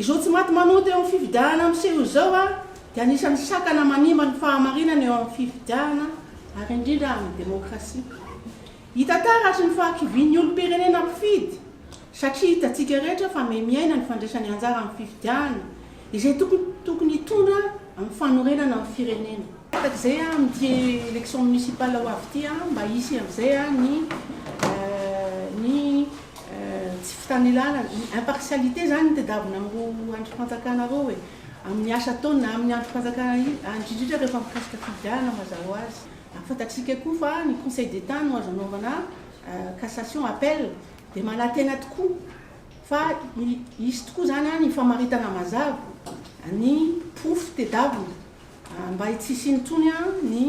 izao tsy maty manoty eo amin'ny fifidianana miseho zao a dia anisan'ny sakana manimba ny fahamarinana eo amin'ny fifidianana ary indrindra amin'ny demokrasia. Hita taratra ny fahakivian'ny olom-pirenena mpifidy satria hitantsika rehetra fa miaina ny fandraisany anjara amin'ny fifidianana izay tokony hitondra amin'ny fanorenana amin'ny firenena. Fatak'izay amin'ny élection municipale ho avy ity mba hisy amin'izay ny tsy fitanilana impartialité zany ny tedavina amin'ny androm-panjakana reo hoe amin'ny asa ataony na amin'ny androm-panjakana indrindrindra rehefa mikasika fifidianana mazao azy. Fatatsika koa fa ny conseil d'état no azo anaovana cassation appel dia manantena tokoa fa izy tokoa zany ny famaritana mazava ny pofo tedavina mba tsisy nitony ny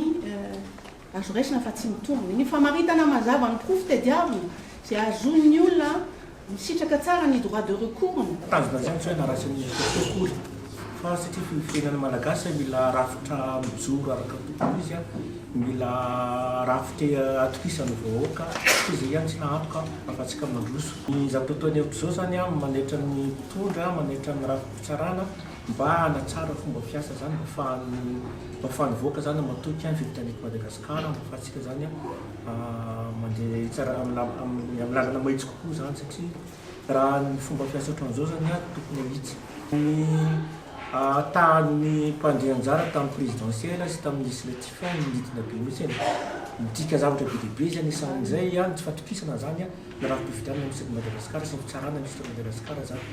azo raisina fa tsy mitony ny famaritana mazava ny pofo tediavina zay azon'ny olona misitraka tsara ny droit de recours. Tanjona zany tsy hoe narasany kokory fa satria firenena malagasy mila rafitra mijoro araka tokony izy mila rafitra atokisany vahoaka izy ihany tsy nahantoka afatsika mandroso. Ny zavatra ataony eto zao zany manetra ny mpitondra manetra ny rafim-pitsarana mba hanatsara fomba fiasa zany mba ahafahany voaka zany matoky ny fividianako Madagasikara mba ahafahantsika zany mandeha tsara amin'ny lalana mahitsy kokoa zany satria raha ny fomba fiasa ohatran'izao zany tokony ahitsy. Tahan'ny mpandeha anjara tamin'ny présidentielle sy tamin'ny législatif midina be mihitsy midika zavatra be dehibe izy anisan'izay ny tsy fatokisana zany ny raha-pifidianana misy Madagasikara sy ny fitsarana misy Madagasikara zany.